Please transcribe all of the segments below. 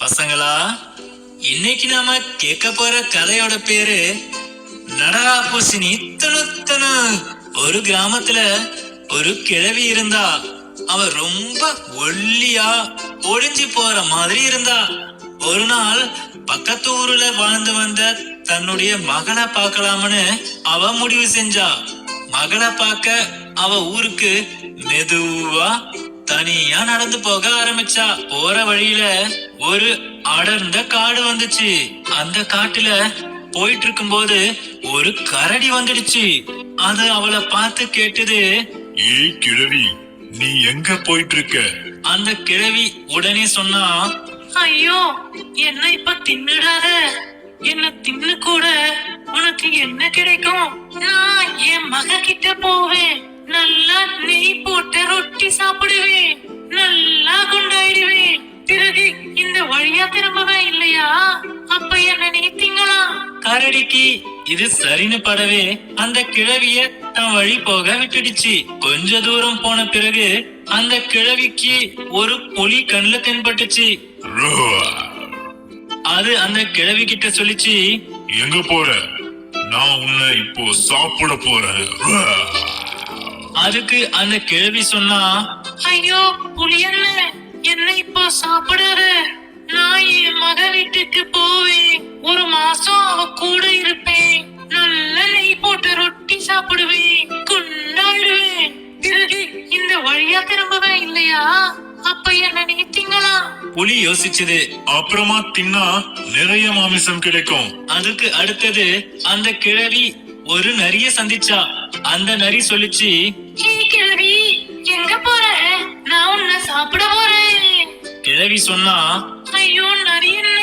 பசங்களா, இன்னைக்கு நாம கேட்க போற கதையோட பேரு நடராபூசணி துணுத்துணு. ஒரு கிராமத்துல ஒரு கிழவி இருந்தா. அவ ரொம்ப ஒல்லியா ஒளிஞ்சு போற மாதிரி இருந்தா. ஒரு நாள் பக்கத்து ஊர்ல வாழ்ந்து வந்த தன்னுடைய மகளை பார்க்கலாம்னு அவ முடிவு செஞ்சா. மகளை பார்க்க அவ ஊருக்கு மெதுவா தனியா நடந்து போக ஆரம்பிச்சா. போற வழியில ஒரு அடர்ந்த காடு வந்துச்சு. அந்த காட்டுல போயிட்டு இருக்கும் போது ஒரு கரடி வந்துடுச்சு. அது அவளை பார்த்து கேட்டது, ஏய் கிழவி, நீ எங்க போயிட்டு இருக்க? அந்த கிழவி உடனே சொன்னா, ஐயோ, என்ன இப்ப தின்னுடாத. என்ன தின்னு கூட உனக்கு என்ன கிடைக்கும்? நான் என் மக கிட்ட போவேன். நல்லா நெய் போட்ட ரொட்டி சாப்பிடுவேன். நல்லா குண்டாயிடுவேன். பிறகு இந்த வழியா திரும்பவே இல்லையா? அப்ப என்ன நீ திங்கலாம். கரடிக்கு இது சரின்னு படவே அந்த கிழவிய தன் வழி போக விட்டுடுச்சு. கொஞ்ச தூரம் போன பிறகு அந்த கிழவிக்கு ஒரு புலி கண்ணுல தென்பட்டுச்சு. அது அந்த கிழவி கிட்ட சொல்லிச்சு, எங்க போற? நான் உன்னை இப்போ சாப்பிட போறேன். அதுக்கு அந்த கிழவி சொன்னா, ஐயோ புலியண்ண, என்ன இப்போ சாப்பிடாத. நான் என் மக வீட்டுக்கு போவேன். ஒரு மாசம் அவ கூட இருப்பேன். நல்ல நெய் போட்ட ரொட்டி சாப்பிடுவேன். குண்டாயிடுவேன். பிறகு இந்த வழியா திரும்பவே இல்லையா? அப்ப என்ன நீ திங்கலாம். புலி யோசிச்சது. அப்புறமா தின்னா நிறைய மாமிசம் கிடைக்கும். அதுக்கு அடுத்தது அந்த கிழவி ஒரு நரிய சந்திச்சா. அந்த நரி சொல்லிச்சு, கிழவி, எங்க போற? நான் உன்னை சாப்பிட போறேன். கிழவி சொன்னா, ஐயோ நரியண்ண,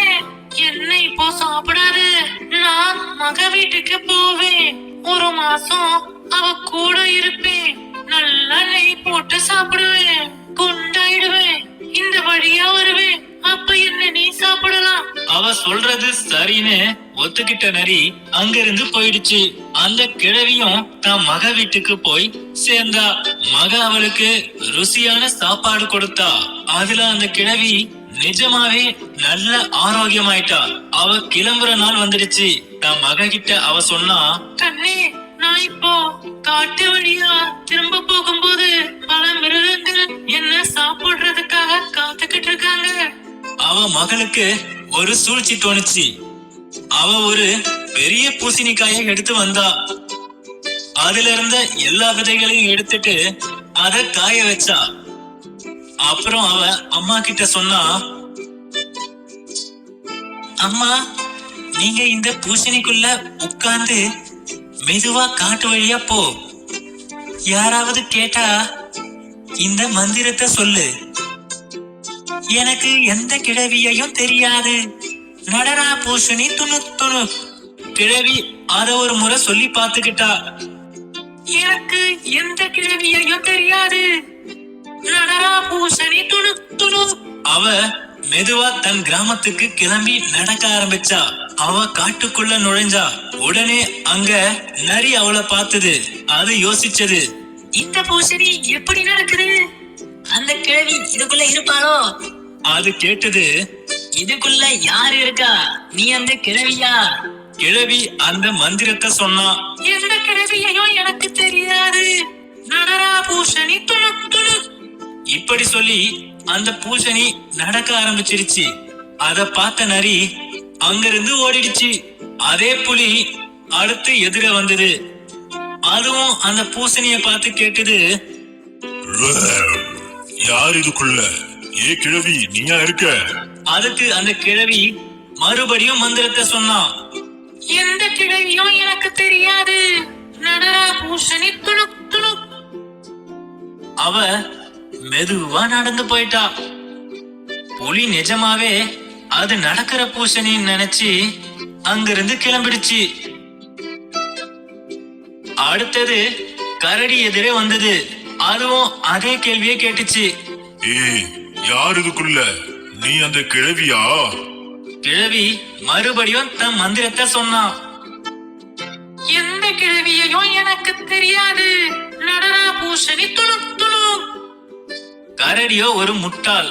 என்ன இப்போ சாப்பிடாது. நான் மக வீட்டுக்கு போவேன். ஒரு மாசம் அவ கூட இருப்பேன். நல்லா நெய் போட்டு சாப்பிடுவேன். குண்டாயிடுவேன். இந்த வழியா வருவேன். அப்ப என்ன நீ சாப்பிடலாம். அவ சொல்றது சரின்னு ஒத்துக்கிட்ட நரி அங்கிருந்து போயிடுச்சு. அந்த கிழவியும் தன் மக வீட்டுக்கு போய் சேர்ந்தா. மக அவளுக்கு ருசியான சாப்பாடு கொடுத்தா. அதுல அந்த கிழவி நிஜமாவே நல்ல ஆரோக்கியமாயிட்டா. அவ கிளம்புற நாள் வந்துடுச்சு. தன் மக கிட்ட அவ சொன்னா, கண்ணே, நான் இப்போ காட்டு வழியா திரும்ப போகும்போது பல மிருகங்கள் என்ன சாப்பிடுறதுக்காக காத்துக்கிட்டு இருக்காங்க. அவ மகளுக்கு ஒரு சூழ்ச்சி தோணுச்சு. அவ ஒரு பெரிய பூசணிக்காயை எடுத்து வந்தா. அதுல இருந்த எல்லா விதைகளையும் எடுத்துட்டு அத காய வச்சா. அப்புறம் அவ அம்மா கிட்ட சொன்னா, அம்மா, நீங்க இந்த பூசணிக்குள்ள உட்கார்ந்து மெதுவா காட்டு வழியா போ. யாராவது கேட்டா இந்த மந்திரத்தை சொல்லு. எனக்கு எந்த கிழவியையும் தெரியாது. நடரா பூசணி துணு துணு. கிழவி அத ஒரு முறை சொல்லி பார்த்துக்கிட்டா. எனக்கு எந்த கிழவியையும் தெரியாது. நடரா பூசணி துணு துணு. அவ மெதுவா தன் கிராமத்துக்கு கிளம்பி நடக்க ஆரம்பிச்சா. அவ காட்டுக்குள்ள நுழைஞ்சா. உடனே அங்க நரி அவளை பார்த்தது. அது யோசிச்சது, இந்த பூசணி எப்படி நடக்குது? அந்த கிழவி இதுக்குள்ள இருப்பாளோ? அது கேட்டது, இதுக்குள்ள யாரு இருக்கா? நீ அந்த கிழவியா? கிழவி அந்த மந்திரத்தை சொன்னா. எந்த கிழவியையும் எனக்கு தெரியாது. நடரா பூசணி துணு துணு. இப்படி சொல்லி அந்த பூசணி நடக்க ஆரம்பிச்சிருச்சு. அத பார்த்த நரி அங்கிருந்து ஓடிடுச்சு. அதே புலி அடுத்து எதிர வந்தது. அதுவும் அந்த பூசணிய பார்த்து கேட்டது, யார் இதுக்குள்ள? ஏ கிழவி, நீயா இருக்க? அதுக்கு அந்த கிழவி மறுபடியும் மந்திரத்தை சொன்னா. எந்த கிழவியும் எனக்கு தெரியாது. நடரா பூசணி துணு துணு. அவ மெதுவா நடந்து போயிட்டா. புலி நிஜமாவே அது நடக்கிற பூசணின்னு நினைச்சு அங்கிருந்து கிளம்பிடுச்சு. அடுத்தது கரடி எதிரே வந்தது. அதுவும் அதே கேள்வியை கேட்டுச்சு. ஏய், யார் இதுக்குள்ள? நீ அந்த கிழவியா? கிழவி மறுபடியும் தன் மந்திரத்தை சொன்னா. எந்த கிழவியையும் எனக்கு தெரியாது. நடரா பூசணி துணு துணு. கரடியோ ஒரு முட்டாள்.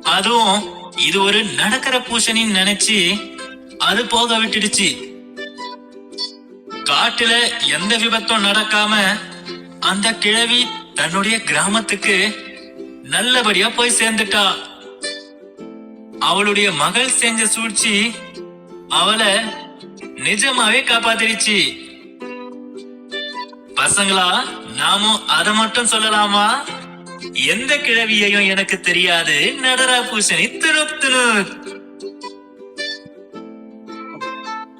அதுவும் இது ஒரு நடக்கிற பூசணின்னு நினைச்சு அது போக விட்டுடுச்சு. காட்டுல எந்த விபத்தும் நடக்காம அந்த கிழவி தன்னுடைய கிராமத்துக்கு நல்லபடியா போய் சேர்ந்துட்டா. அவளுடைய மகள் செஞ்ச சூழ்ச்சி அவளை நிஜமாவே காப்பாத்திருச்சு. பசங்களா, நாமும் அத மட்டும் சொல்லலாமா? எந்த கிழவியையும் எனக்கு தெரியாது, நடரா பூசணி துணுக் துணுக்.